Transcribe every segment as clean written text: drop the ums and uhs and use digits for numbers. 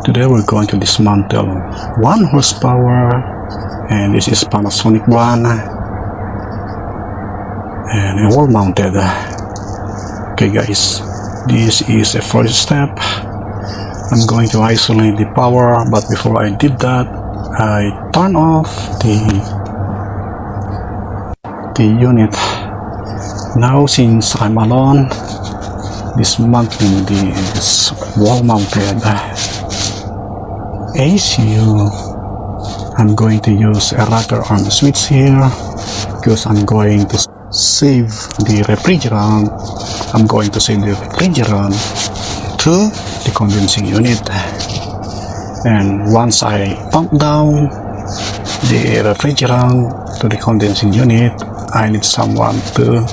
Today we're going to dismantle 1 horsepower, and this is Panasonic one, and a wall mounted. Okay guys, this is a first step. I'm going to isolate the power, but before I did that, I turn off the unit. Now since I'm alone dismantling this wall mounted ACU, I'm going to use a rocker arm switch here because I'm going to save the refrigerant. I'm going to save the refrigerant to the condensing unit, and once I pump down the refrigerant to the condensing unit, I need someone to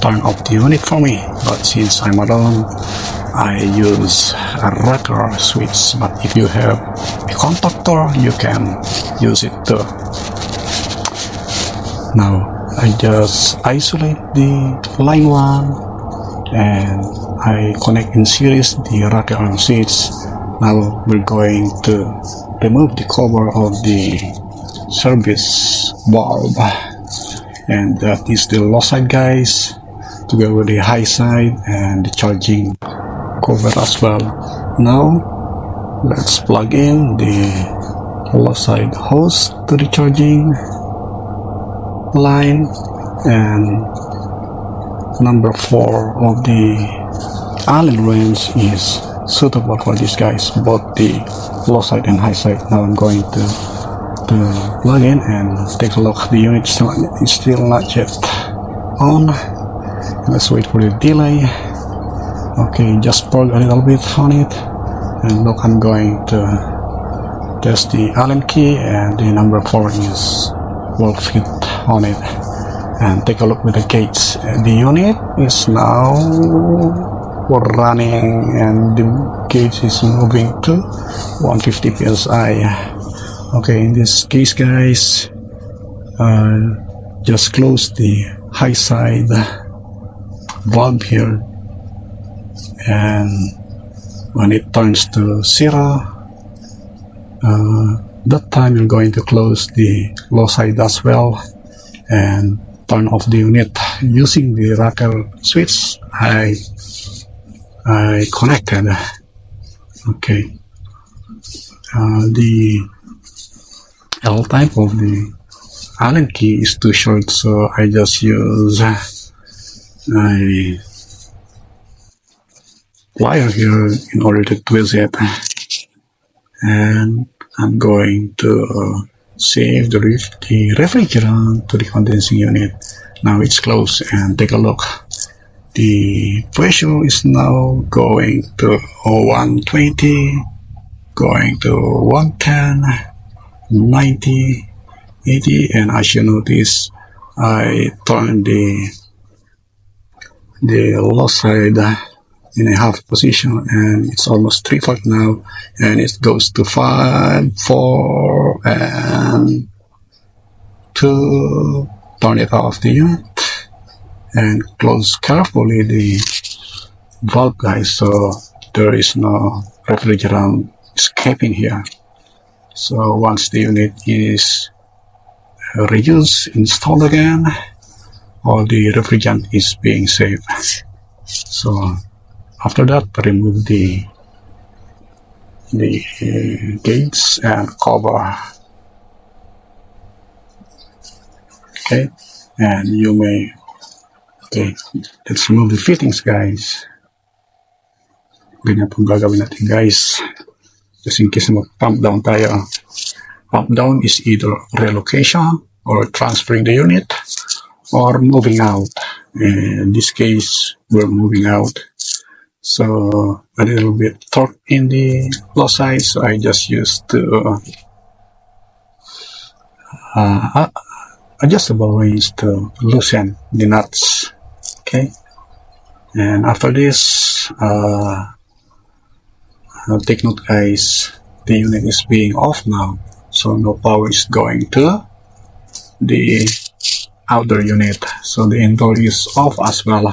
turn off the unit for me. But since I'm alone, I use a rocker switch, but if you have a contactor, you can use it too. Now I just isolate the line 1 and I connect in series the rocker arm switch. Now we're going to remove the cover of the service valve, and that is the low side guys, to go with the high side and the charging cover as well. Now let's plug in the low side hose to the charging line, and number 4 of the Allen wrench is suitable for these guys, both the low side and high side. Now I'm going to plug in and take a look. The unit is still not yet on. Let's wait for the delay. Okay, just plug a little bit on it, and look, I'm going to test the Allen key, and the number 4 is will fit on it. And take a look with the gauge. The unit is now running, and the gauge is moving to 150 psi. Okay, in this case guys, just close the high side valve here, and when it turns to 0, that time you're going to close the low side as well and turn off the unit using the rocker switch I connected. Okay, the L type of the Allen key is too short, so I just use a wire here in order to twist it, and I'm going to save the refrigerant to the condensing unit. Now it's closed, and take a look. The pressure is now going to 120, going to 110, 90, 80, and as you notice, I turned the low side in a half position, and it's almost 3/4 now, and it goes to 5, 4, and 2. Turn it off the unit and close carefully the valve guys, so there is no refrigerant escaping here. So once the unit is reused, installed again, all the refrigerant is being saved. So after that, remove the gates and cover. Okay, and you may, okay, let's remove the fittings guys. Ganyan pong gagawin natin guys, just in case na mag-pump down tayo. Pump down is either relocation or transferring the unit or moving out. In this case, we're moving out. So a little bit torque in the low side, so I just used to adjustable ways to loosen the nuts. Okay, and after this, take note guys, the unit is being off now, so no power is going to the outer unit, so the indoor is off as well.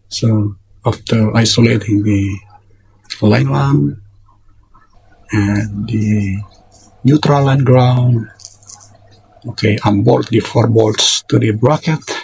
So after isolating the line 1 and the neutral and ground. Okay, unbolt the 4 bolts to the bracket.